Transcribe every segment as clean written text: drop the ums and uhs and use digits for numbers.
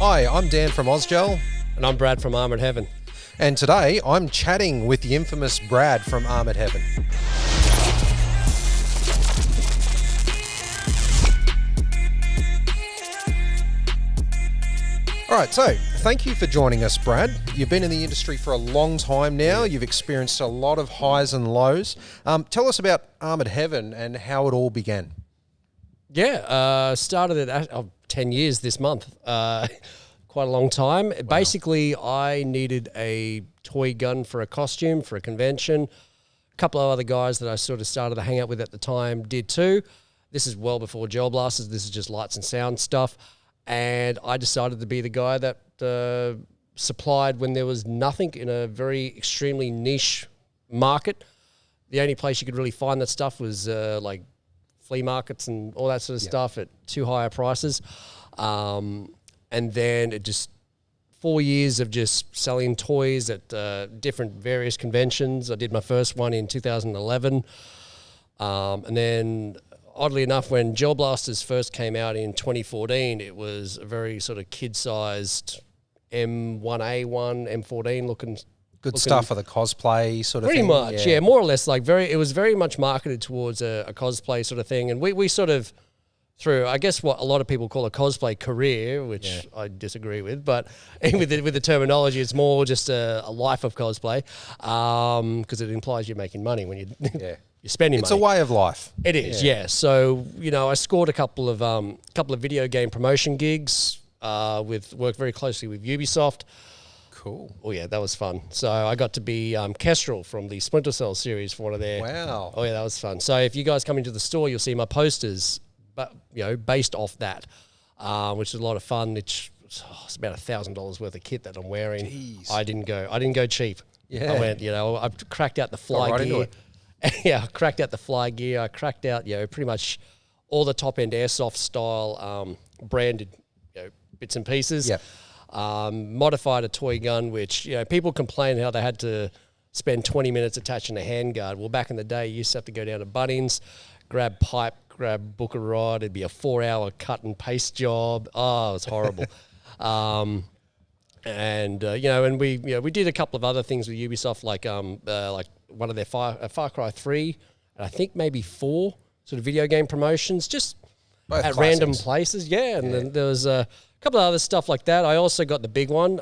Hi, I'm Dan from Ausgel. And I'm Brad from Armoured Heaven. And today I'm chatting with the infamous Brad from Armoured Heaven. All right, so thank you for joining us, Brad. You've been in the industry for a long time now. You've experienced a lot of highs and lows. Tell us about Armoured Heaven and how it all began. Started at 10 years this month. Quite a long time. Wow. Basically, I needed a toy gun for a costume, for a convention. A couple of other guys that I sort of started to hang out with at the time did too. This is well before gel blasters. This is just lights and sound stuff. And I decided to be the guy that supplied when there was nothing in a very extremely niche market. The only place you could really find that stuff was like flea markets and all that sort of stuff at too higher prices. And then it just 4 years of just selling toys at different various conventions. I did my first one in 2011. And then oddly enough, when Gel Blasters first came out in 2014, it was a very sort of kid-sized M1A1, M14 looking stuff for the cosplay sort of thing. Pretty much, yeah, more or less. It was very much marketed towards a cosplay sort of thing. And we sort of, through, I guess, what a lot of people call a cosplay career, which I disagree with, but with the terminology, it's more just a life of cosplay, because it implies you're making money when you're spending money. It's a way of life. It is, yeah. So, I scored a couple of video game promotion gigs, worked very closely with Ubisoft. Cool. Oh yeah, that was fun. So I got to be Kestrel from the Splinter Cell series for one of their. Wow. Oh yeah, that was fun. So if you guys come into the store, you'll see my posters, but based off that, which is a lot of fun. It's about $1,000 worth of kit that I'm wearing. Jeez. I didn't go cheap. Yeah. I went, I cracked out the fly gear. Yeah, I cracked out the fly gear. I cracked out, pretty much all the top end airsoft style branded, bits and pieces. Yeah. Modified a toy gun, which, people complain how they had to spend 20 minutes attaching a handguard. Well, back in the day, you used to have to go down to Bunnings, grab pipe, book a rod. It'd be a 4-hour cut and paste job. Oh, it was horrible. And we did a couple of other things with Ubisoft, like one of their Far Cry 3, and I think maybe 4 sort of video game promotions, just both at classics. Random places. Yeah, and then there was a couple of other stuff like that. I also got the big one,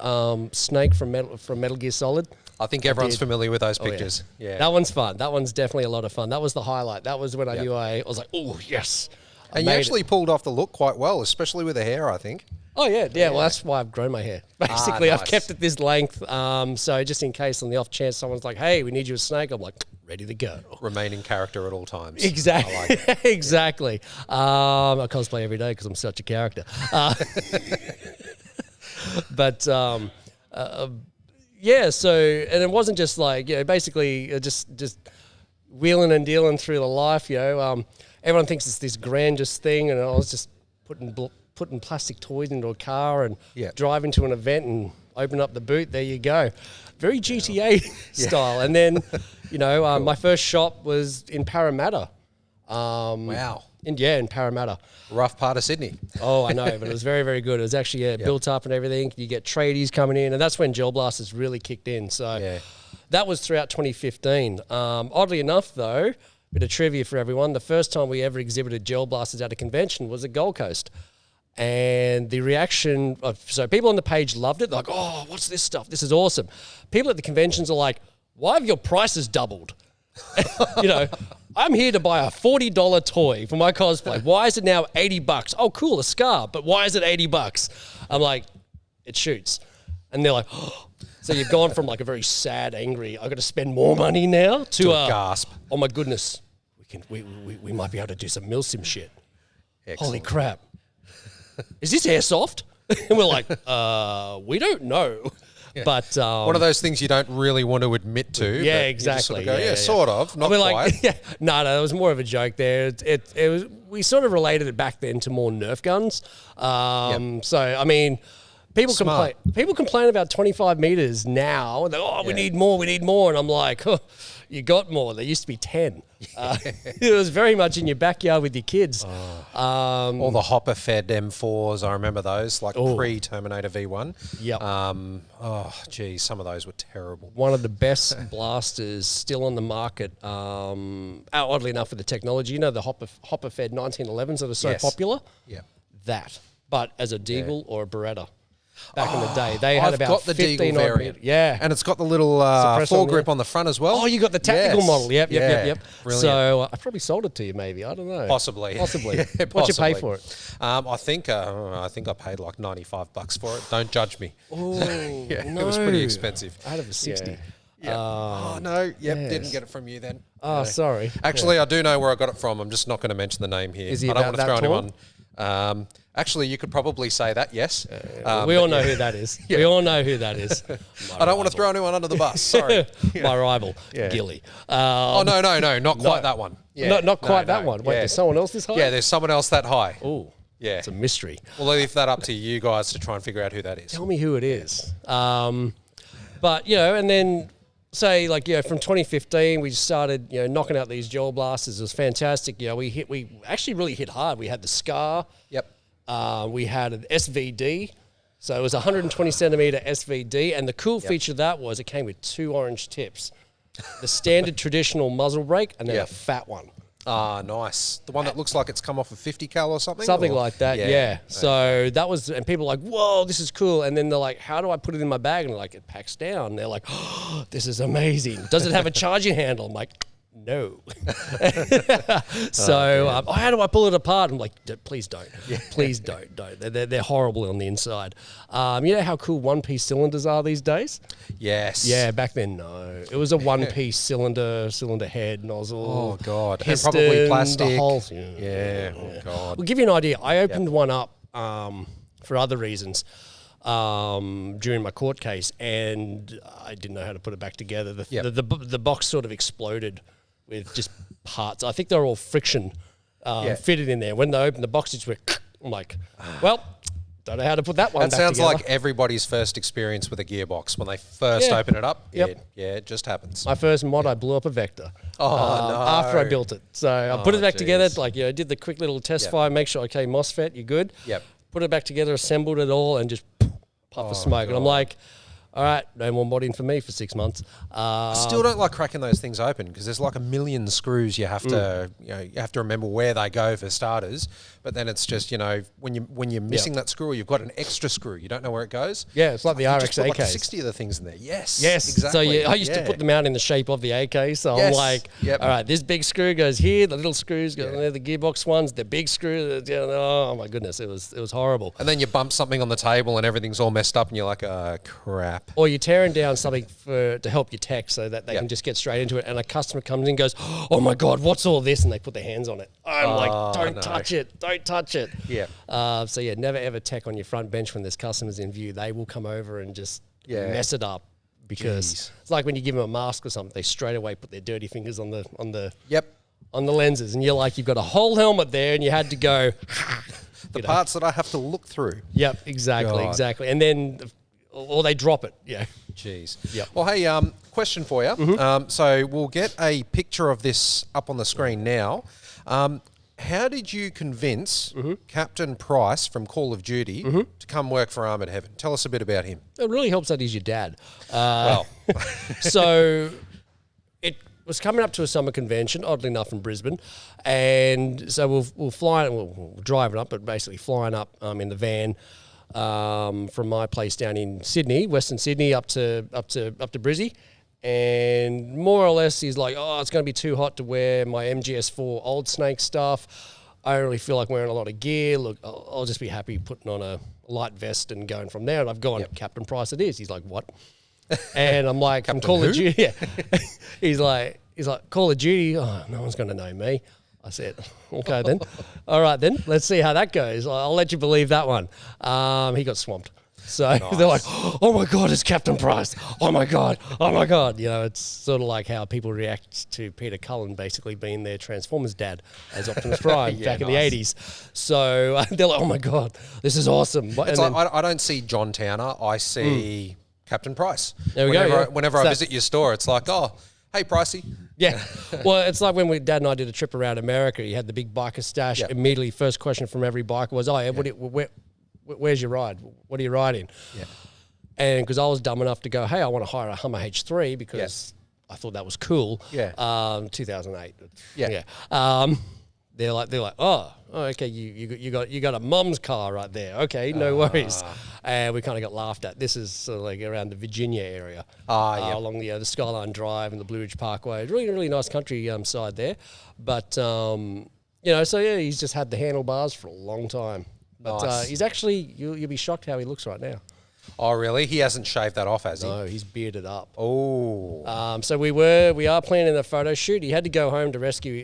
Snake from Metal Gear Solid. I think everyone's familiar with those pictures. Yeah. That one's fun. That one's definitely a lot of fun. That was the highlight. That was when I knew I was like, oh, yes. And you actually pulled off the look quite well, especially with the hair, I think. Oh, yeah. Well, that's why I've grown my hair. Basically, nice. I've kept it this length. So just in case, on the off chance someone's like, hey, we need you a Snake, I'm like, ready to go. Remain in character at all times. Exactly. I like it. Exactly. I cosplay every day because I'm such a character. But... so, and it wasn't just like, basically just wheeling and dealing through the life, everyone thinks it's this grandiose thing, and I was just putting plastic toys into a car and driving to an event and open up the boot, there you go. Very GTA style. And then, cool. My first shop was in Parramatta. Wow. In Parramatta. Rough part of Sydney. Oh, I know, but it was very, very good. It was actually built up and everything. You get tradies coming in, and that's when Gel Blasters really kicked in. So that was throughout 2015. Oddly enough, though, bit of trivia for everyone, the first time we ever exhibited Gel Blasters at a convention was at Gold Coast. And the reaction so people on the page loved it. They're like, oh, what's this stuff? This is awesome. People at the conventions are like, why have your prices doubled? I'm here to buy a $40 toy for my cosplay. Why is it now $80? Oh, cool, a scar. But why is it $80? I'm like, it shoots. And they're like, oh. So you've gone from like a very sad, angry, I've got to spend more money now to a gasp. Oh my goodness, we might be able to do some milsim shit. Excellent. Holy crap. Is this airsoft? And we're like, we don't know. Yeah. But one of those things you don't really want to admit to. Yeah, exactly. You just sort of go, sort of, not quite. Like, no, it was more of a joke there. It was. We sort of related it back then to more Nerf guns. So I mean, People Smart. complain. People complain about 25 meters now. And they're, we need more. We need more. And I'm like, you got more. There used to be 10. It was very much in your backyard with your kids. All the hopper-fed M4s, I remember those, like pre-Terminator V1. Yep. Some of those were terrible. One of the best blasters still on the market. Oddly enough, with the technology, you know, the hopper-fed 1911s that are so popular. Yeah. That, but as a Deagle or a Beretta. Back in the day, they had I've about got the 15 Deagle variant. Yeah. And it's got the little foregrip on the front as well. Oh, you got the tactical model. Yep. Brilliant. So I probably sold it to you, maybe. I don't know. Possibly. What'd you pay for it? I think I paid like $95 for it. Don't judge me. Oh, It was pretty expensive. Out of a 60. Yeah. Didn't get it from you then. Oh, sorry. Actually, I do know where I got it from. I'm just not going to mention the name here. Is he I don't about want to that throw anyone. Actually, you could probably say that, yes. We all know who that is. We all know who that is. I don't want to throw anyone under the bus. Sorry. My rival, Gilly. No, not quite that one. Yeah. Not quite that one. Wait, there's someone else this high? Yeah, there's someone else that high. Oh, yeah. It's a mystery. We'll leave that up to you guys to try and figure out who that is. Tell me who it is. But, and then say from 2015, we started, knocking out these gel blasters. It was fantastic. We actually really hit hard. We had the Scar. Yep. We had an SVD. So it was a 120 centimeter SVD. And the cool feature of that was it came with 2 orange tips. The standard traditional muzzle brake and then a fat one. Ah, nice. The one that looks like it's come off a 50 cal or something? Something like that, yeah. So that was, and people are like, whoa, this is cool. And then they're like, how do I put it in my bag? And they're like, it packs down. They're like, oh, this is amazing. Does it have a charging handle? I'm like, no. So how do I pull it apart? I'm like, please don't. Please don't. They're horrible on the inside. You know how cool one-piece cylinders are these days? Yes. Yeah, back then, no. It was a one-piece cylinder head, nozzle. Oh, God. Piston, and probably plastic. The whole, Oh, God. We'll give you an idea. I opened one up for other reasons during my court case, and I didn't know how to put it back together. The box sort of exploded with just parts. I think they're all friction fitted in there. When they opened the box, it just went, I'm like, well, don't know how to put that one back together. That sounds like everybody's first experience with a gearbox. When they first open it up, it just happens. My first mod, I blew up a Vector. No. After I built it. So I put it back together, did the quick little test fire, make sure, okay, MOSFET, you're good. Yep. Put it back together, assembled it all, and just puff of smoke. God. And I'm like, all right, no more modding for me for 6 months. I still don't like cracking those things open because there's like a million screws you have to, you have to remember where they go for starters. But then it's just, when you're missing that screw, or you've got an extra screw, you don't know where it goes. Yeah, it's like the RX AK. Like 60 of the things in there. Yes, exactly. So I used to put them out in the shape of the AK. So I'm like, all right, this big screw goes here, the little screws go there, the gearbox ones, the big screw. Oh my goodness, it was horrible. And then you bump something on the table and everything's all messed up, and you're like, oh crap. Or you're tearing down something to help your tech so that they can just get straight into it, and a customer comes in and goes, oh my God, what's all this? And they put their hands on it. I'm like, don't touch it. Don't touch it. Yeah. Never ever tech on your front bench when there's customers in view. They will come over and just mess it up because it's like when you give them a mask or something, they straight away put their dirty fingers on the lenses, and you're like, you've got a whole helmet there, and you had to go the parts that I have to look through. Yep, exactly. And then, or they drop it. Yeah. Jeez. Yep. Well, hey, question for you. So we'll get a picture of this up on the screen now. How did you convince Captain Price from Call of Duty to come work for Armoured Heaven? Tell us a bit about him. It really helps that he's your dad. So it was coming up to a summer convention, oddly enough, in Brisbane. And so we're flying, we're driving up, but basically flying up in the van from my place down in Sydney, Western Sydney, up to Brizzy. And more or less, he's like, oh, it's going to be too hot to wear my MGS4 Old Snake stuff. I don't really feel like wearing a lot of gear. Look, I'll just be happy putting on a light vest and going from there. And I've gone, Captain Price it is. He's like, what? And I'm like, I'm Call of Duty. Yeah. He's like, Call of Duty? Oh, no one's going to know me. I said, okay then. All right then, let's see how that goes. I'll let you believe that one. He got swamped. So they're like, oh my God, it's Captain Price. Oh my God. You know, it's sort of like how people react to Peter Cullen basically being their Transformers dad as Optimus Prime back in the 80s. So they're like, oh my God, this is awesome. It's like, I don't see John Towner, I see Captain Price. There we go. Whenever I visit your store, it's like, oh, hey, Pricey. Yeah. Well, it's like when Dad and I did a trip around America, you had the big biker stash. Yep. Immediately, first question from every biker was, oh, yeah, where's your ride? What are you riding? Yeah. And because I was dumb enough to go, hey, I want to hire a Hummer H3 because I thought that was cool. Yeah. 2008. Yeah. They're like, oh, okay, you got a mum's car right there. Okay, no worries. And we kind of got laughed at. This is sort of like around the Virginia area, along the Skyline Drive and the Blue Ridge Parkway. Really, really nice country side there. But you know, so yeah, he's just had the handlebars for a long time. But Nice. he's actually, you'll be shocked how he looks right now. Oh, really? He hasn't shaved that off, has he? No, he's bearded up. Oh. So we are planning a photo shoot. He had to go home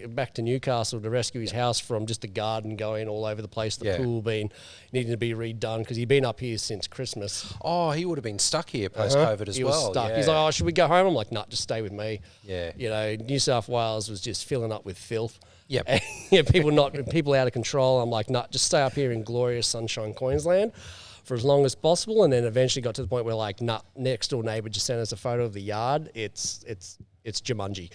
back to Newcastle to rescue his house from just the garden going all over the place, the pool needing to be redone because he'd been up here since Christmas. Oh, he would have been stuck here post-COVID as He well. was stuck. Yeah. He's like, oh, should we go home? I'm like, nah, just stay with me. Yeah. You know, New South Wales was just filling up with filth. Yep. Yeah, people out of control. I'm like, nah, just stay up here in glorious sunshine Queensland for as long as possible, and then eventually got to the point where like, nah, next door neighbour just sent us a photo of the yard. It's Jumanji,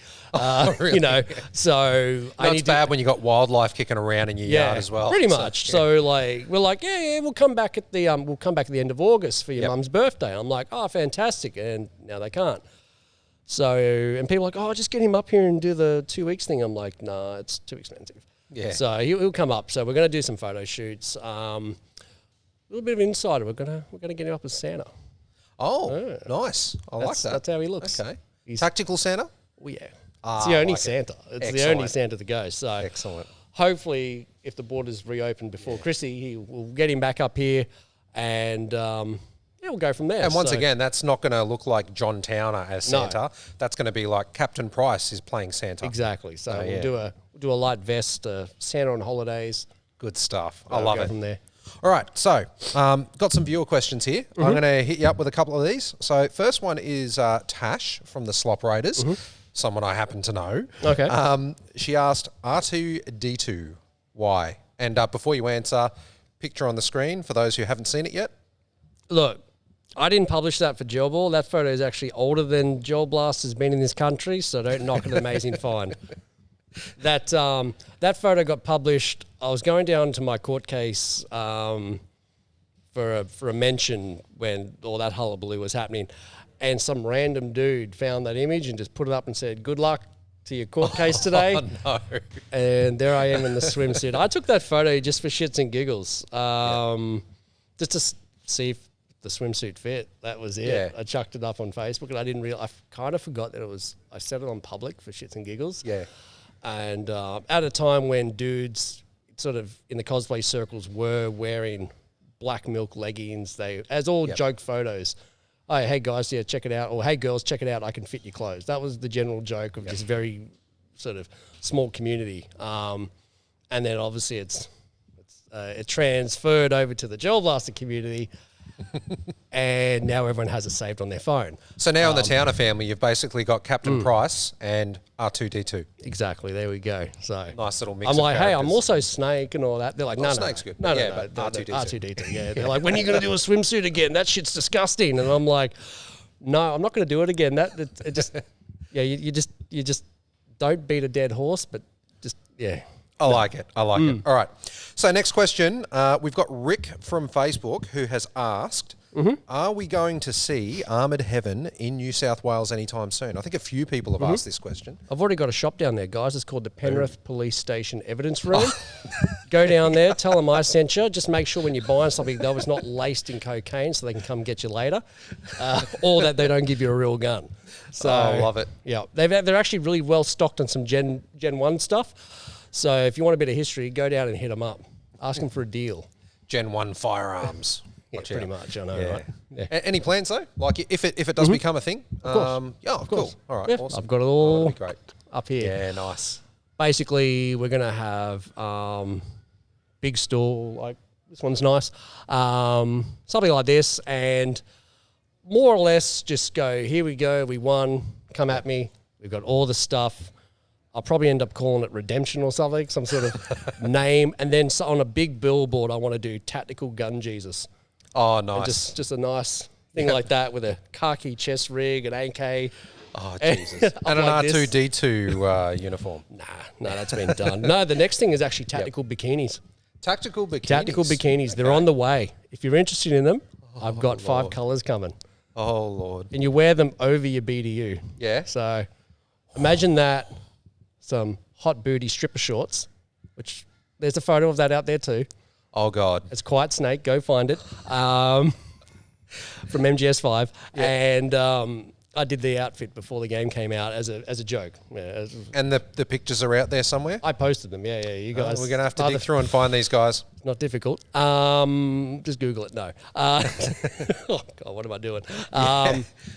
really? You know. So It's bad when you got wildlife kicking around in your yard as well. Pretty much. So like, we're like, yeah, we'll come back at the end of August for your mum's birthday. I'm like, oh, fantastic, and now they can't. So, and people are like, oh, just get him up here and do the 2 weeks thing. I'm like, nah, it's too expensive. Yeah. So he'll come up. So we're going to do some photo shoots. A little bit of insider. We're gonna get him up as Santa. Oh, nice. I like that. That's how he looks. Okay. He's Tactical Santa? Oh, yeah. It's the only like it. Santa. It's the Excellent. only Santa to go. So Excellent. hopefully, if the borders reopen before Chrissy, we'll get him back up here, and we'll go from there. And once again, that's not going to look like John Towner as No. Santa. That's going to be like Captain Price is playing Santa. Exactly. So yeah. we'll do a light vest, Santa on holidays. Good stuff. I love go it. from there. All right, so got some viewer questions here. I'm going to hit you up with a couple of these. So first one is Tash from the Slop Raiders, someone I happen to know. Okay. She asked R2-D2, why? And before you answer, picture on the screen for those who haven't seen it yet. Look, I didn't publish that for Gelball. That photo is actually older than Gel Blast has been in this country, so don't knock an amazing find. That photo got published. I was going down to my court case for a mention when all that hullabaloo was happening, and some random dude found that image and just put it up and said, "Good luck to your court case today." Oh, no. And there I am in the swimsuit. I took that photo just for shits and giggles, just to see if the swimsuit fit. That was it. Yeah. I chucked it up on Facebook, and I didn't realize. I kind of forgot that I set it on public for shits and giggles. Yeah. And at a time when dudes sort of in the cosplay circles were wearing black milk leggings, as all joke photos. Oh, hey guys, yeah, check it out. Or hey girls, check it out. I can fit your clothes. That was the general joke of this very sort of small community. And then obviously it transferred over to the Gel Blaster community. And now everyone has it saved on their phone. So now in the Towner family, you've basically got Captain Price and R2-D2. Exactly. There we go. So Nice little mix I'm of like, hey, I'm characters. also Snake and all that. They're like, no, Snake's good. No, Yeah, no, but R2-D2. R2-D2. Yeah. They're like, when are you going to do a swimsuit again? That shit's disgusting. And I'm like, no, I'm not going to do it again. It just, you just don't beat a dead horse, but just, yeah. I like it. All right. So next question, we've got Rick from Facebook who has asked, are we going to see Armoured Heaven in New South Wales anytime soon? I think a few people have asked this question. I've already got a shop down there, guys. It's called the Penrith Police Station Evidence Room. Go down there, tell them I sent you. Just make sure when you're buying something, though, it's not laced in cocaine so they can come get you later. Or that they don't give you a real gun. So I love it. Yeah, they're actually really well stocked on some Gen 1 stuff. So if you want a bit of history, go down and hit them up. Ask them for a deal. Gen 1 firearms. Yeah, Watch pretty out. much, I know, Yeah. right? Yeah. Any plans though? Like if it does become a thing? Of course. Yeah, of course. Cool. All right, Yeah, awesome. I've got it all that'd be great. up here. Yeah, nice. Basically, we're going to have big store, like this one's nice. Something like this, and more or less just go, here we go, we won, come at me, we've got all the stuff. I'll probably end up calling it Redemption or something, some sort of name. And then on a big billboard, I want to do Tactical Gun Jesus. Oh, nice. And just a nice thing like that with a khaki chest rig, an AK. Oh, Jesus. And an like R2-D2 uniform. No, that's been done. No, the next thing is actually tactical bikinis. Tactical bikinis? Tactical bikinis. They're on the way. If you're interested in them, I've got 5 colours coming. Oh, Lord. And you wear them over your BDU. Yeah. So imagine that. Some hot booty stripper shorts, which there's a photo of that out there too. Oh, God. It's Quiet Snake. Go find it. From MGS5. Yeah. And I did the outfit before the game came out as a joke. Yeah, and the pictures are out there somewhere? I posted them. Yeah. You guys. We're going to have to dig through and find these guys. It's not difficult. Just Google it. No. Oh, God, what am I doing?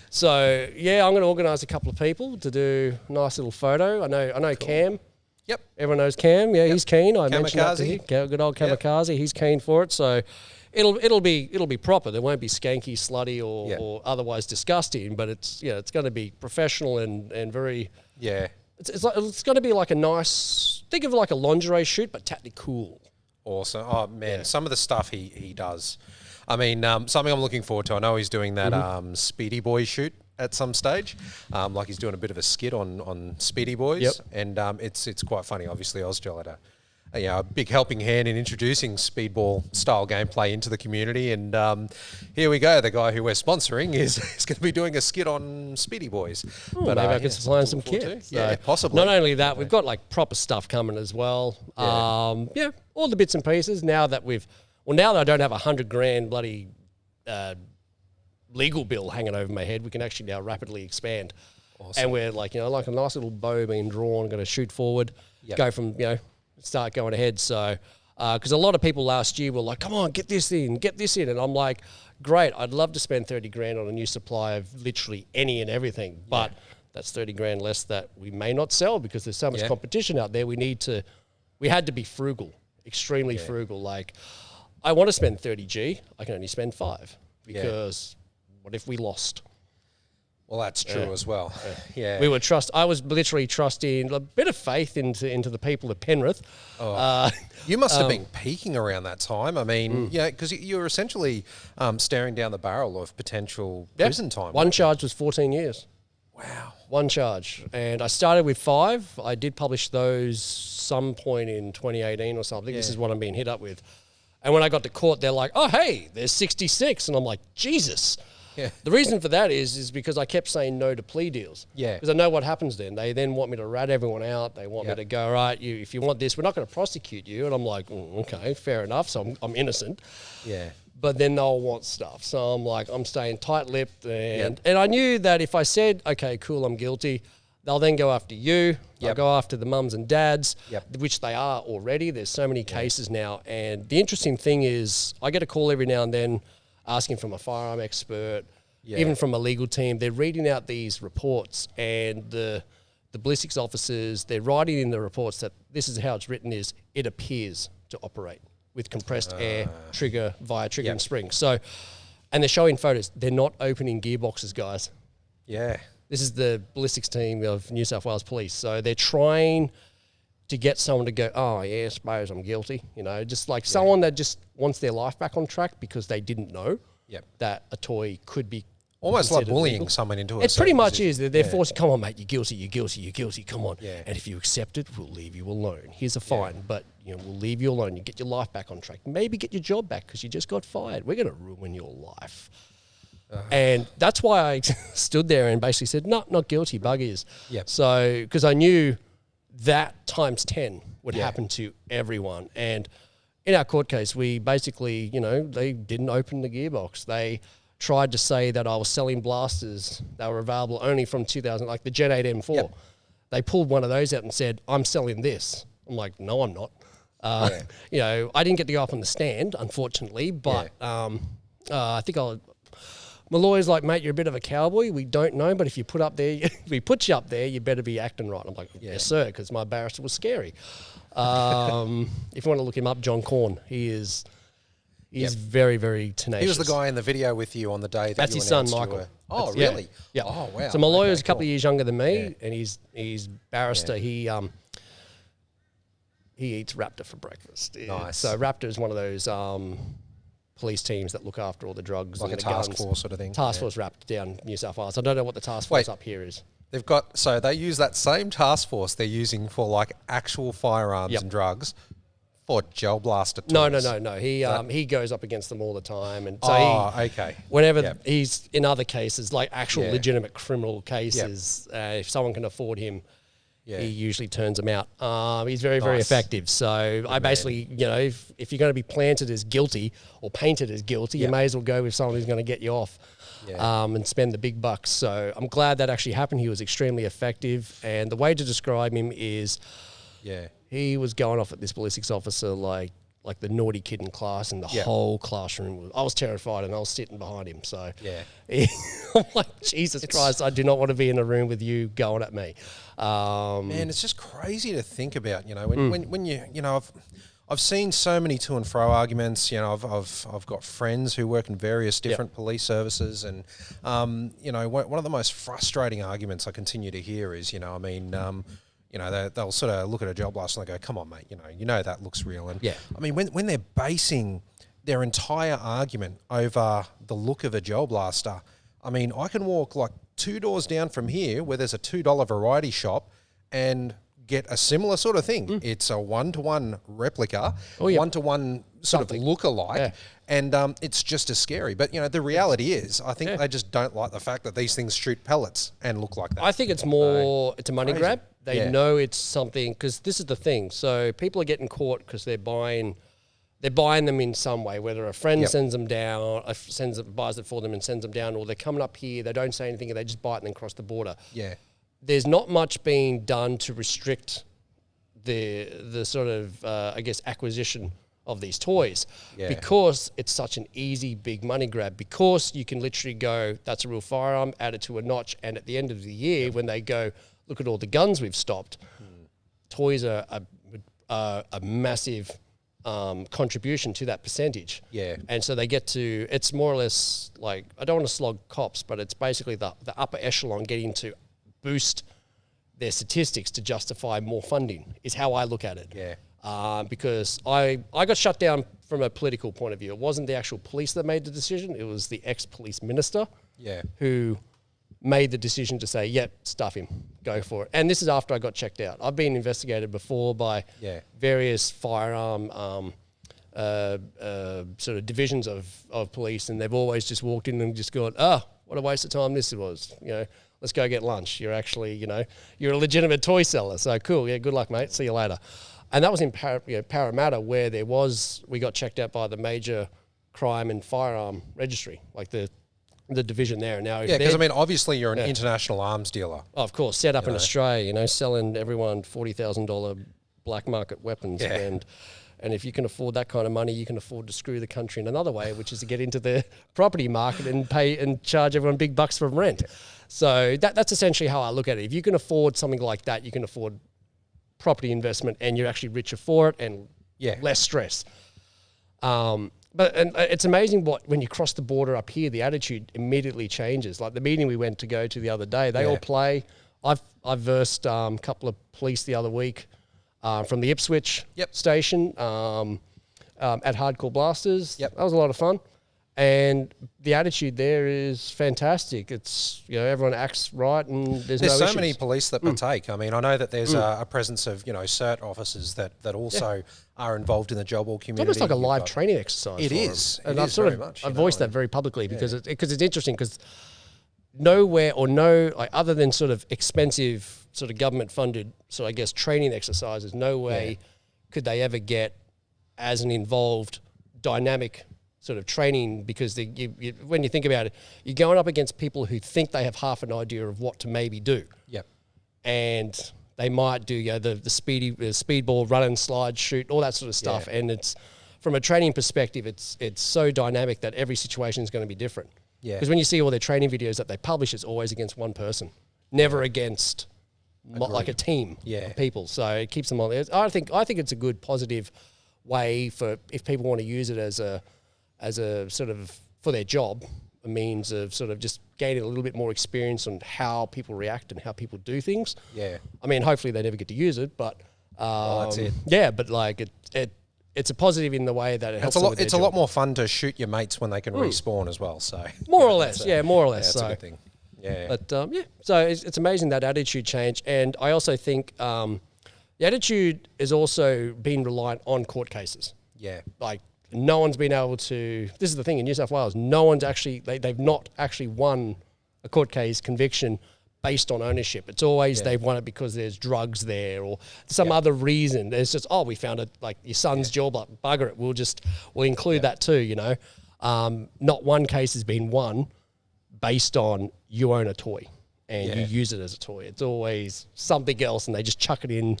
So, yeah, I'm going to organise a couple of people to do a nice little photo. I know cool. Cam. Yep. Everyone knows Cam. Yeah, he's keen. I mentioned that to him. Good old Kamikaze. Yep. He's keen for it. So it'll be proper. There won't be skanky, slutty, or otherwise disgusting. But it's going to be professional and very. Yeah. It's going to be like a nice. Think of it like a lingerie shoot, but tactically cool. Awesome. Oh, man, some of the stuff he does. I mean, something I'm looking forward to. I know he's doing that Speedy Boy shoot at some stage. Like he's doing a bit of a skit on Speedy Boys. Yep. And it's quite funny. Obviously, Ausgel had a big helping hand in introducing speedball style gameplay into the community. And here we go. The guy who we're sponsoring is going to be doing a skit on Speedy Boys. But maybe I could supply some kit. Yeah, possibly. Not only that, we've got like proper stuff coming as well. Yeah, all the bits and pieces. Now that I don't have $100,000 bloody legal bill hanging over my head, we can actually now rapidly expand. Awesome. And we're like a nice little bow being drawn, going to shoot forward, go from start going ahead. So, because a lot of people last year were like, come on, get this in. And I'm like, great, I'd love to spend $30,000 on a new supply of literally any and everything. But that's $30,000 less that we may not sell because there's so much competition out there. We had to be frugal, extremely frugal. Like, I want to spend 30G, I can only spend 5 because what if we lost? Well, that's true as well. Yeah. I was literally trusting a bit of faith into the people of Penrith. You must have been peaking around that time. I mean, because you were essentially staring down the barrel of potential prison time. One charge was 14 years. Wow. One charge. And I started with 5. I did publish those some point in 2018 or something. This is what I'm being hit up with. And when I got to court, they're like, oh, hey, there's 66. And I'm like, Jesus. Yeah. The reason for that is because I kept saying no to plea deals. Yeah. Because I know what happens then. They then want me to rat everyone out. They want me to go, all right, if you want this, we're not going to prosecute you. And I'm like, okay, fair enough. So I'm innocent. Yeah. But then they'll want stuff. So I'm like, I'm staying tight-lipped. And I knew that if I said, okay, cool, I'm guilty, they'll then go after you. They'll go after the mums and dads, which they are already. There's so many cases now. And the interesting thing is I get a call every now and then asking from a firearm expert, even from a legal team. They're reading out these reports, and the ballistics officers, they're writing in the reports that this is how it's written is, it appears to operate with compressed air, via trigger and spring. So, and they're showing photos. They're not opening gearboxes, guys. Yeah. This is the ballistics team of New South Wales Police. So they're trying to get someone to go, oh, yeah, I suppose I'm guilty. Just like someone that just wants their life back on track because they didn't know that a toy could be almost like bullying legal. Someone into it. It pretty much is. They're forcing, come on, mate, you're guilty, come on. Yeah. And if you accept it, we'll leave you alone. Here's a fine, but we'll leave you alone. You get your life back on track. Maybe get your job back because you just got fired. We're going to ruin your life. And that's why I stood there and basically said, no, not guilty, buggies. Yep. So, because I knew that times 10 would happen to everyone. And in our court case, we basically, they didn't open the gearbox. They tried to say that I was selling blasters that were available only from 2000, like the Gen 8 M4. Yep. They pulled one of those out and said, I'm selling this. I'm like, no, I'm not. I didn't get to go up on the stand, unfortunately, but I think my lawyer's like, mate, you're a bit of a cowboy. We don't know, but if you put we put you up there, you better be acting right. I'm like, yes, sir, because my barrister was scary. If you want to look him up, John Corn, he is He's very, very tenacious. He was the guy in the video with you on the day that That's you his son, announced you Michael. were- Oh, That's- really? Yeah. Oh, wow. So my lawyer's a couple cool. of years younger than me, and he's barrister. Yeah. He eats Raptor for breakfast. Nice. So Raptor is one of those police teams that look after all the drugs Like and a the task guns. force sort of thing. Task force Raptor down New South Wales. I don't know what the task force up here is. They've got, so they use that same task force they're using for like actual firearms and drugs for gel blaster tools. No. He goes up against them all the time, and so okay. whenever he's in other cases, like actual Yeah. legitimate criminal cases, if someone can afford him, he usually turns them out. He's very, very effective. So I basically, if you're going to be planted as guilty or painted as guilty, you may as well go with someone who's going to get you off. And spend the big bucks. So I'm glad that actually happened. He was extremely effective. And the way to describe him is he was going off at this ballistics officer like the naughty kid in class, and the whole classroom I was terrified, and I was sitting behind him. So I'm like, Jesus Christ, I do not want to be in a room with you going at me. Man, it's just crazy to think about, when you, I've seen so many to and fro arguments. I've got friends who work in various different police services, and one of the most frustrating arguments I continue to hear is, they'll sort of look at a gel blaster and they go, "Come on, mate, that looks real." And I mean, when they're basing their entire argument over the look of a gel blaster, I mean, I can walk like 2 doors down from here where there's a $2 variety shop and get a similar sort of thing. It's a 1-to-1 replica, 1-to-1 sort of look-alike, and it's just as scary. But, the reality is, I think they just don't like the fact that these things shoot pellets and look like that. I think it's more, it's a money grab. They know it's something, because this is the thing. So people are getting caught because they're buying them in some way, whether a friend sends them down, buys it for them and sends them down, or they're coming up here, they don't say anything, and they just buy it and then cross the border. There's not much being done to restrict the sort of, acquisition of these toys because it's such an easy, big money grab, because you can literally go, that's a real firearm, add it to a notch, and at the end of the year, when they go, look at all the guns we've stopped, toys are a massive contribution to that percentage. And so they get to, it's more or less like, I don't want to slog cops, but it's basically the upper echelon getting to boost their statistics to justify more funding is how I look at it. Because I got shut down from a political point of view. It wasn't the actual police that made the decision. It was the ex-police minister who made the decision to say, yep, stuff him, go for it. And this is after I got checked out. I've been investigated before by various firearm sort of divisions of police, and they've always just walked in and just gone, what a waste of time this was, let's go get lunch. You're actually, you're a legitimate toy seller. So cool. Yeah, good luck, mate. See you later. And that was in Parramatta, where we got checked out by the major crime and firearm registry, like the division there. Now, because obviously you're an international arms dealer. Oh, of course, set up in Australia, selling everyone $40,000 black market weapons. And if you can afford that kind of money, you can afford to screw the country in another way, which is to get into the property market and pay and charge everyone big bucks for rent. So that's essentially how I look at it. If you can afford something like that, you can afford property investment, and you're actually richer for it and less stress. But it's amazing when you cross the border up here, the attitude immediately changes. Like the meeting we went to go to the other day, they all play. I've versed a couple of police the other week from the Ipswich station at Hardcore Blasters. That was a lot of fun. And the attitude there is fantastic. It's, everyone acts right, and there's no so issues. many police that partake. I mean, I know that there's a presence of, CERT officers that also are involved in the job hall community. It's almost like a live training exercise. It is. And I've I've voiced that very publicly because it's interesting, because nowhere other than sort of expensive sort of government funded training exercises, no way could they ever get as an involved dynamic sort of training, because when you think about it, you're going up against people who think they have half an idea of what to maybe do. And they might do the speedball, run and slide, shoot, all that sort of stuff. And it's, from a training perspective, it's so dynamic that every situation is going to be different. Because when you see all their training videos that they publish, it's always against one person, never against like a team of people. So it keeps them on there. I think it's a good positive way for, if people want to use it as a as a sort of, for their job, a means of sort of just gaining a little bit more experience on how people react and how people do things. Yeah. I mean, hopefully they never get to use it, but that's it. Yeah, but like it's a positive in the way that it helps. It's a lot more fun to shoot your mates when they can respawn as well. So more or less, more or less. That's a good thing. Yeah. But so it's amazing that attitude change, and I also think the attitude has also been reliant on court cases. Yeah. Like no one's been able to. This is the thing in New South Wales. No one's actually they've not actually won a court case conviction based on ownership. It's always they've won it because there's drugs there or some other reason. There's just, we found it, like your son's jaw, bugger it. We'll include that too, you know. Not one case has been won based on you own a toy and you use it as a toy. It's always something else and they just chuck it in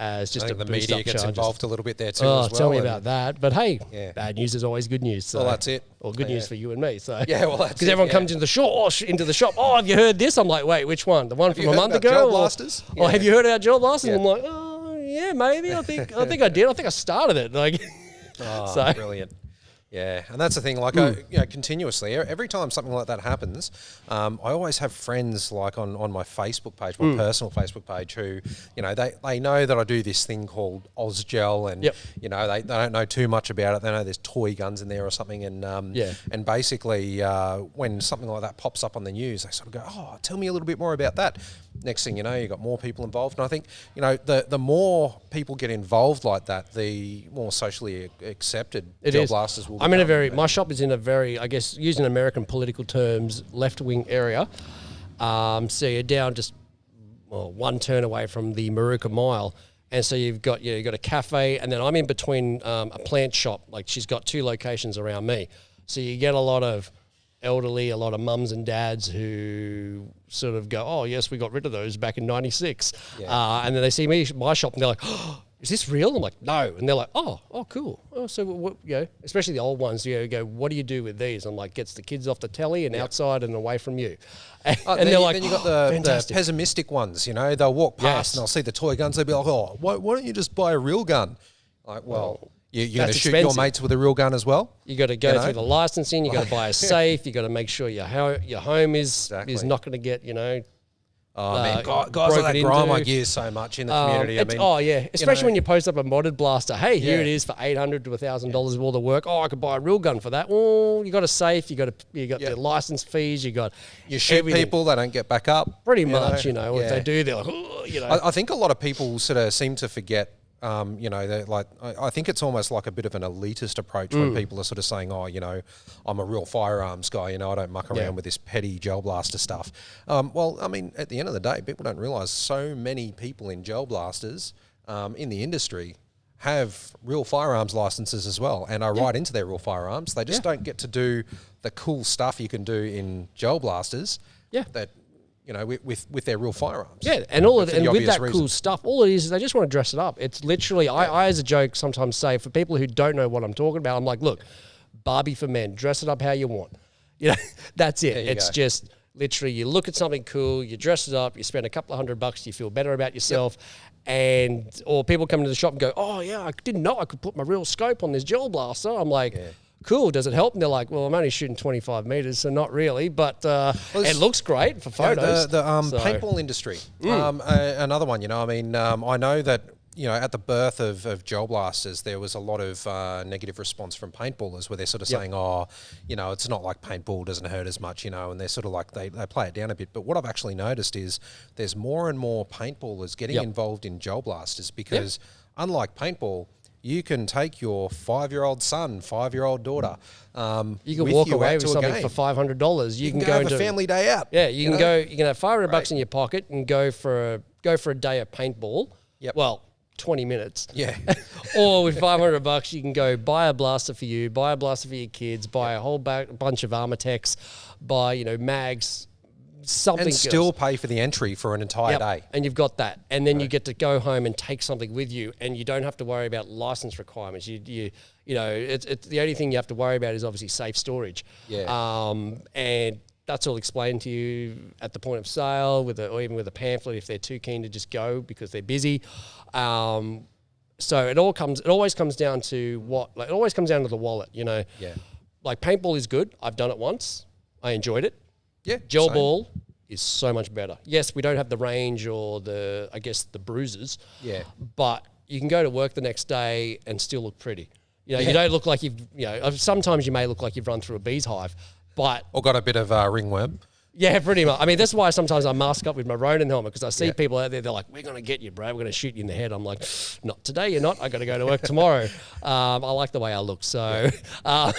as just I think a the media gets involved a little bit there too as well. Tell me about that. But hey, bad news is always good news. So. Well, that's it. Or good news for you and me. So yeah, well, that's because everyone comes into the shop. Oh, have you heard this? I'm like, wait, which one? The one from a month ago? Gel blasters? Or have you heard about gel blasters? I'm like, oh yeah, maybe. I think I did. I think I started it. Like, so brilliant. Yeah, and that's the thing. Like, continuously, every time something like that happens, I always have friends like on my Facebook page, my personal Facebook page, who, you know, they know that I do this thing called Ausgel, and you know, they don't know too much about it. They know there's toy guns in there or something, and and basically, when something like that pops up on the news, they sort of go, "Oh, tell me a little bit more about that." Next thing you know, you've got more people involved. And I think, you know, the more people get involved like that, the more socially accepted gel blasters will become. My shop is in a very, I guess, using American political terms, left-wing area. So you're down just one turn away from the Maruka Mile. And so you've got a cafe, and then I'm in between a plant shop. Like, she's got two locations around me. So you get a lot of elderly, a lot of mums and dads who sort of go, oh, yes, we got rid of those back in 96. Yeah. And then they see my shop and they're like, oh, is this real? I'm like, no. And they're like, oh, cool. Oh, so, what, especially the old ones, go, what do you do with these? I'm like, gets the kids off the telly and outside and away from you. And they're like, then you got the pessimistic ones, you know, they'll walk past and they'll see the toy guns. They'll be like, oh, why don't you just buy a real gun? Like, well, you're going to shoot your mates with a real gun as well? You got to go through the licensing. You got to buy a safe. You got to make sure your home is not going to get, Oh man, guys like that grind my gears so much in the community. Especially when you post up a modded blaster. Hey, here it is for $800 to $1,000 worth of work. Oh, I could buy a real gun for that. Oh, you got a safe. You got the license fees. You shoot everything. People, they don't get back up. Pretty much, If they do, they're like, oh, I think a lot of people sort of seem to forget. They're like, I think it's almost like a bit of an elitist approach when people are sort of saying, oh, I'm a real firearms guy, I don't muck around with this petty gel blaster stuff. Well, I mean, at the end of the day, people don't realise so many people in gel blasters in the industry have real firearms licenses as well and are right into their real firearms. They just don't get to do the cool stuff you can do in gel blasters that with their real firearms. Yeah, and with that cool stuff, all it is they just want to dress it up. It's literally, I as a joke sometimes say, for people who don't know what I'm talking about, I'm like, look, Barbie for men, dress it up how you want. That's it. It's just literally you look at something cool, you dress it up, you spend a couple of $100, you feel better about yourself, or people come into the shop and go, oh yeah, I didn't know I could put my real scope on this gel blaster. I'm like, cool, does it help? And they're like, well, I'm only shooting 25 meters, so not really, but it looks great for photos. The paintball industry, another one, I know that, at the birth of gel blasters, there was a lot of negative response from paintballers where they're sort of saying, it's not like paintball, doesn't hurt as much, and they're sort of like, they play it down a bit. But what I've actually noticed is there's more and more paintballers getting involved in gel blasters because unlike paintball, you can take your 5-year-old son, 5-year-old daughter. You can walk away with something for $500. You can go have a family day out. Yeah, you can go. You can have $500 in your pocket and go for a day of paintball. Yep. Well, 20 minutes. Yeah. Or with $500, you can go buy a blaster for you, buy a blaster for your kids, buy a whole bunch of armor techs, buy mags. Something and still pay for the entry for an entire day. And you've got that. And then you get to go home and take something with you, and you don't have to worry about license requirements. It's the only thing you have to worry about is obviously safe storage. Yeah. And that's all explained to you at the point of sale or even with a pamphlet if they're too keen to just go because they're busy. So it always comes down to the wallet, Yeah. like paintball is good. I've done it once. I enjoyed it. Yeah. Gel same. ball is so much better. Yes, we don't have the range or the bruises. Yeah. But you can go to work the next day and still look pretty. You know, you don't look like sometimes you may look like you've run through a bee's hive, but. Or got a bit of ringworm. Yeah, pretty much. I mean, that's why sometimes I mask up with my Ronin helmet, because I see people out there, they're like, we're going to get you, bro. We're going to shoot you in the head. I'm like, not today, you're not. I got to go to work tomorrow. I like the way I look. So, pardon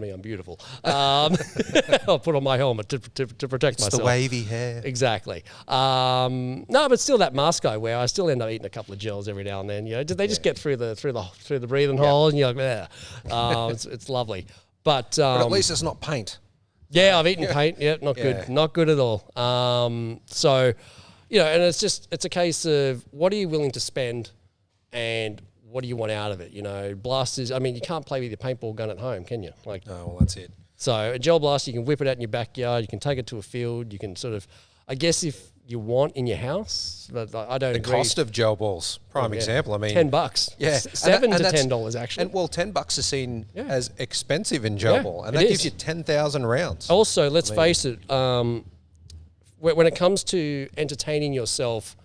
me, I'm beautiful. I'll put on my helmet to protect myself. It's the wavy hair. Exactly. No, but still that mask I wear, I still end up eating a couple of gels every now and then. You know, they just get through the breathing hole, and you're like, it's lovely. But at least it's not paint. Yeah, I've eaten paint. Yeah, not good. Not good at all. So, and it's a case of what are you willing to spend and what do you want out of it? You know, blasters, I mean, you can't play with your paintball gun at home, can you? Like, oh, well, that's it. So a gel blaster, you can whip it out in your backyard. You can take it to a field. You can sort of, I guess if you want in your house, but I don't agree. The cost of gel balls, prime example. I mean, $10. Yeah, $7 to $10 actually. And well, $10 is seen as expensive in gel ball, and that gives you 10,000 rounds. Also, let's face it, when it comes to entertaining yourself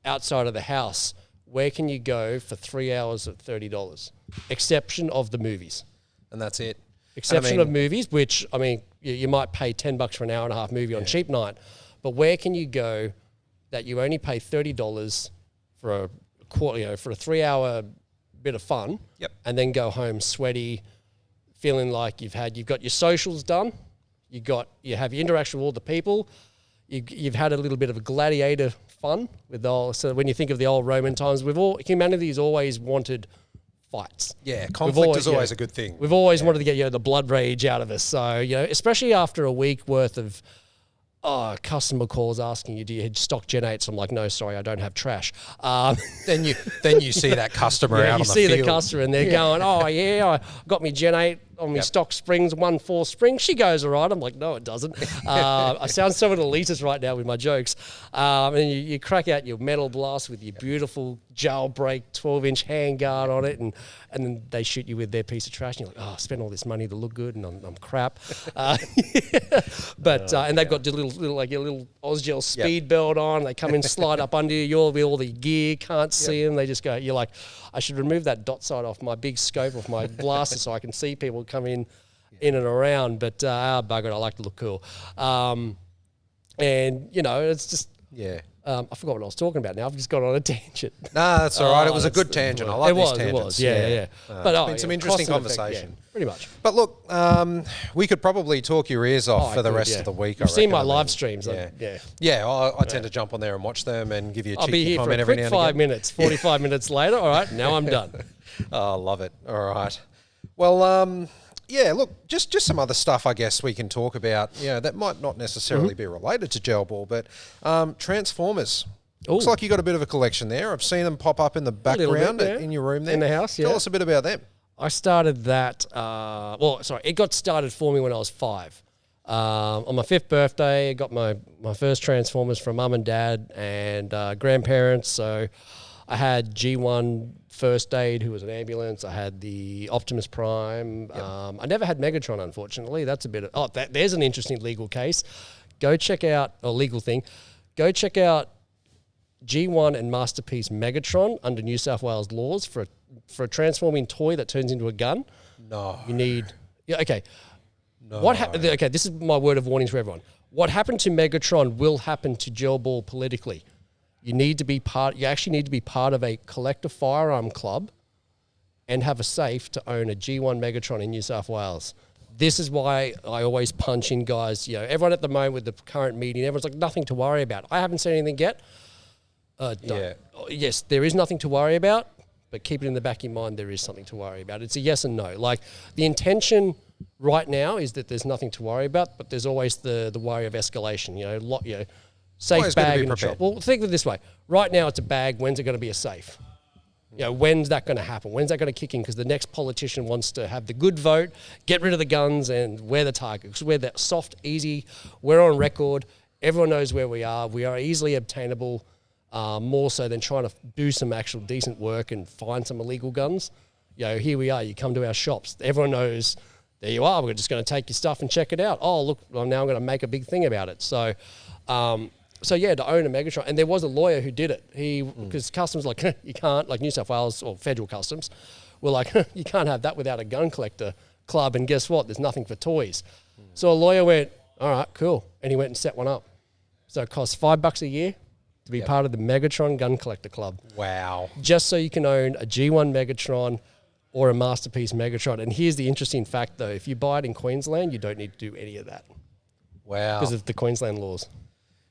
outside of the house, where can you go for 3 hours at $30? Exception of the movies. And that's it. Exception of movies, which, I mean, you might pay $10 for an hour and a half movie on cheap night, but where can you go that you only pay $30 for a quarter, for a 3 hour bit of fun, and then go home sweaty, feeling like you've got your socials done, you have your interaction with all the people, you've had a little bit of a gladiator fun with so when you think of the old Roman times, humanity's always wanted fights. Yeah, conflict is always a good thing. We've always wanted to get the blood rage out of us. So, especially after a week worth of customer calls asking you, do you stock Gen 8s? I'm like, no, sorry, I don't have trash. Then you see that customer out on the field. You see the customer and they're going, I got me Gen 8 on me stock springs, 1.4 spring. She goes all right. I'm like, no, it doesn't. I sound so elitist right now with my jokes. And you crack out your metal blast with your beautiful jailbreak 12-inch handguard on it, and then they shoot you with their piece of trash. And you're like, I spent all this money to look good, and I'm crap. But and they've got the little Ausgel speed belt on. They come in, slide up under you with all the gear. Can't see them. They just go. You're like, I should remove that dot sight off my big scope of my blaster so I can see people come in and around. But bugger it, I like to look cool. And it's just I forgot what I was talking about now. I've just gone on a tangent. Nah, that's all right. It was a good tangent. I like these tangents. It was, yeah. But it's been some interesting conversation. Pretty much. But look, we could probably talk your ears off for the rest of the week. You've seen my live streams. I tend to jump on there and watch them and give you a cheeky comment every now and again. I'll be here for a quick 5 minutes. 45 minutes later. All right, now I'm done. Oh, love it. All right. Well, look, just some other stuff I guess we can talk about, that might not necessarily be related to gel ball, but Transformers. Looks like you got a bit of a collection there. I've seen them pop up in the background in your room there. In the house, Tell us a bit about them. I started that, it got started for me when I was 5. On my 5th birthday, I got my first Transformers from mum and dad and grandparents. So I had G1 First Aid, who was an ambulance. I had the Optimus Prime. I never had Megatron, unfortunately. That's a bit of... there's an interesting legal case. Go check out... legal thing. Go check out G1 and Masterpiece Megatron under New South Wales laws for a transforming toy that turns into a gun. No. You need... Yeah, okay. No. Okay, this is my word of warning to everyone. What happened to Megatron will happen to Gel Ball politically. You actually need to be part of a collective firearm club and have a safe to own a G1 Megatron in New South Wales. This is why I always punch in guys. Everyone at the moment with the current meeting, everyone's like, nothing to worry about. I haven't seen anything yet. Yes, there is nothing to worry about, but keep it in the back of your mind, there is something to worry about. It's a yes and no. Like, the intention right now is that there's nothing to worry about, but there's always the worry of escalation. Safe always bag be in the shop. Well, think of it this way. Right now it's a bag. When's it going to be a safe? When's that going to happen? When's that going to kick in? Because the next politician wants to have the good vote, get rid of the guns, and we're the target. Because we're that soft, easy. We're on record. Everyone knows where we are. We are easily obtainable, more so than trying to do some actual decent work and find some illegal guns. here we are. You come to our shops. Everyone knows there you are. We're just going to take your stuff and check it out. Oh, look, well, now I'm going to make a big thing about it. So, to own a Megatron, and there was a lawyer who did it. Because customs like you can't, like New South Wales or federal customs, were like you can't have that without a gun collector club. And guess what? There's nothing for toys. So a lawyer went, all right, cool, and he went and set one up. So it costs $5 a year to be part of the Megatron Gun Collector Club. Wow! Just so you can own a G1 Megatron or a Masterpiece Megatron. And here's the interesting fact, though: if you buy it in Queensland, you don't need to do any of that. Wow! Because of the Queensland laws.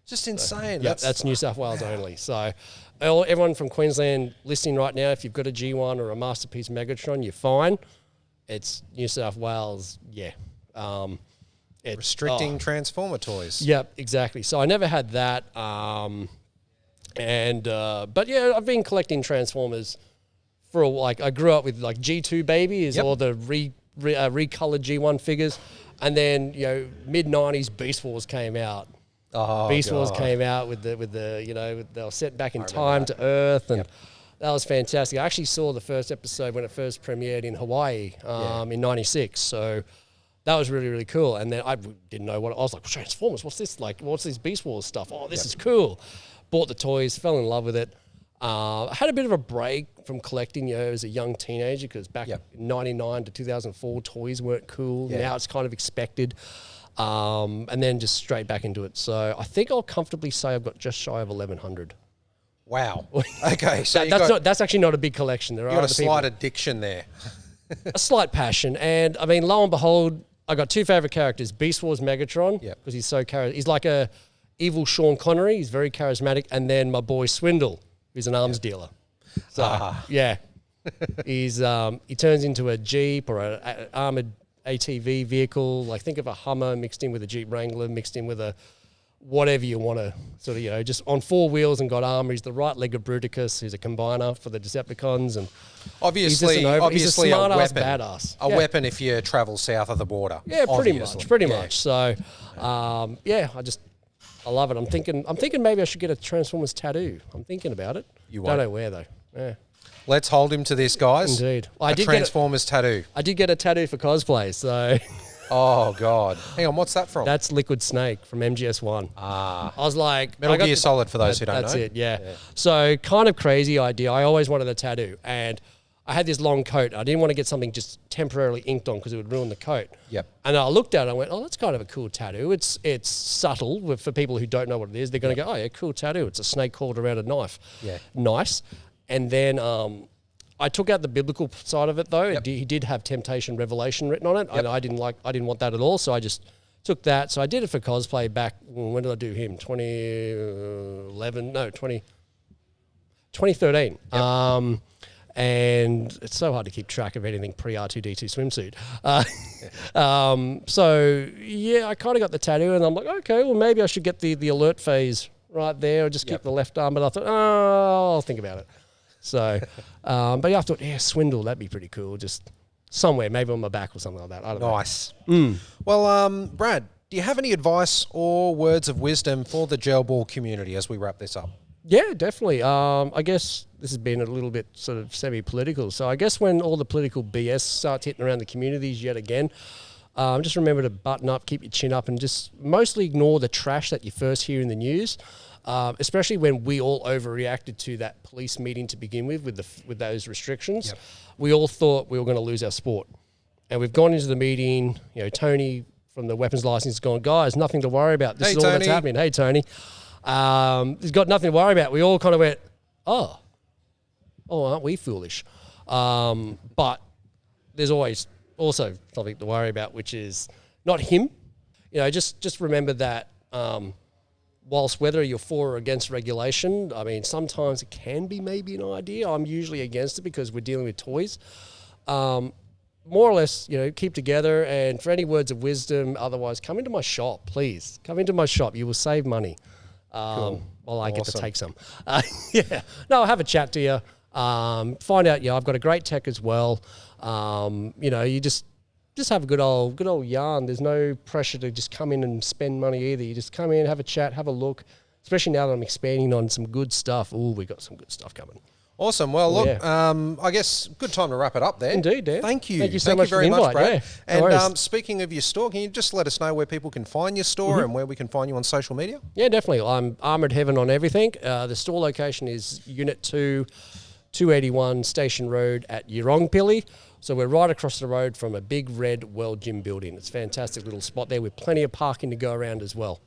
Just insane. Yeah, that's New South Wales only. So everyone from Queensland listening right now, if you've got a G1 or a Masterpiece Megatron, you're fine. It's New South Wales, restricting Transformer toys. Yep, exactly. So I never had that. But yeah, I've been collecting Transformers for I grew up with like G2 Baby all the recolored G1 figures. And then, mid 90s Beast Wars came out. Oh, Beast God. Wars came out with the they were set back in time to Earth, and that was fantastic. I actually saw the first episode when it first premiered in Hawaii in '96, so that was really, really cool. And then I didn't know what I was like. Transformers, what's this like? What's this Beast Wars stuff? Oh, this is cool. Bought the toys, fell in love with it. I had a bit of a break from collecting, as a young teenager, because back in '99 to 2004, toys weren't cool. Now it's kind of expected. And then just straight back into it. So I think I'll comfortably say I've got just shy of 1,100. Wow. Okay, so that's actually not a big collection. There are got a slight addiction there. A slight passion, and I mean, lo and behold, I got two favorite characters: Beast Wars Megatron, because he's so he's like a evil Sean Connery. He's very charismatic, and then my boy Swindle, who's an arms dealer. So he's he turns into a Jeep or an armored ATV vehicle, like think of a Hummer mixed in with a Jeep Wrangler, mixed in with a whatever you want to sort of, just on four wheels and got armor. He's the right leg of Bruticus, who's a combiner for the Decepticons. And obviously he's a smart-ass badass. A weapon if you travel south of the border. Yeah, pretty much. So, I love it. I'm thinking maybe I should get a Transformers tattoo. I'm thinking about it. You don't won't. know where though. Yeah. Let's hold him to this, guys. Indeed. A Transformers tattoo. I did get a tattoo for cosplay, so... Oh, God. Hang on, what's that from? That's Liquid Snake from MGS1. I was like... Metal Gear Solid, for those who don't know. That's it, yeah. So, kind of crazy idea. I always wanted a tattoo, and I had this long coat. I didn't want to get something just temporarily inked on because it would ruin the coat. Yep. And I looked at it and I went, oh, that's kind of a cool tattoo. It's subtle. For people who don't know what it is, they're going to go, oh, yeah, cool tattoo. It's a snake coiled around a knife. Yeah. Nice. And then I took out the biblical side of it, though. Yep. He did have Temptation Revelation written on it, and I didn't want that at all, so I just took that. So I did it for cosplay back, when did I do him? 2013. Yep. And it's so hard to keep track of anything pre-R2-D2 swimsuit. So, yeah, I kind of got the tattoo, and I'm like, okay, well, maybe I should get the alert phase right there, or just keep the left arm. But I thought, oh, I'll think about it. So, but yeah, I thought, Swindle, that'd be pretty cool. Just somewhere, maybe on my back or something like that. I don't know. Nice. Well, Brad, do you have any advice or words of wisdom for the gel ball community as we wrap this up? Yeah, definitely. I guess this has been a little bit sort of semi-political. So I guess when all the political BS starts hitting around the communities yet again, just remember to button up, keep your chin up, and just mostly ignore the trash that you first hear in the news. Especially when we all overreacted to that police meeting to begin with those restrictions. Yep. We all thought we were going to lose our sport. And we've gone into the meeting, Tony from the weapons license has gone, guys, nothing to worry about. This is all that's happening. Hey, Tony. He's got nothing to worry about. We all kind of went, oh, aren't we foolish? But there's always also something to worry about, which is not him. Just remember that whilst whether you're for or against regulation, I mean, sometimes it can be maybe an idea. I'm usually against it because we're dealing with toys. More or less, keep together. And for any words of wisdom, otherwise, come into my shop, please. Come into my shop. You will save money. Cool. Well, I get to take some. No, I'll have a chat to you. Find out, I've got a great tech as well. You just have a good old yarn. There's no pressure to just come in and spend money either. You just come in, have a chat, have a look, especially now that I'm expanding on some good stuff. Oh, we got some good stuff coming. Awesome. Well, look, yeah. I guess good time to wrap it up there. Indeed, Dan. Thank you. Thank you so much very for the much, invite. Brad. Yeah, no And worries. speaking of your store, can you just let us know where people can find your store and where we can find you on social media? Yeah, definitely. I'm Armoured Heaven on everything. The store location is Unit 2, 281 Station Road at Yirongpilly. So we're right across the road from a big red World Gym building. It's a fantastic little spot there with plenty of parking to go around as well.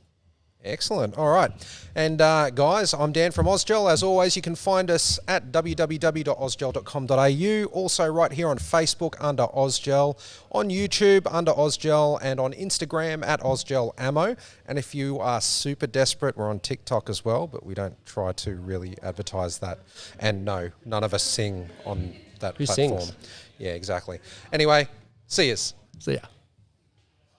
Excellent. All right. And guys, I'm Dan from Ausgel. As always, you can find us at www.ausgel.com.au. Also right here on Facebook under Ausgel, on YouTube under Ausgel, and on Instagram at Ausgel Ammo. And if you are super desperate, we're on TikTok as well, but we don't try to really advertise that. And no, none of us sing on that platform. Sings? Yeah, exactly. Anyway, see yous. So yeah.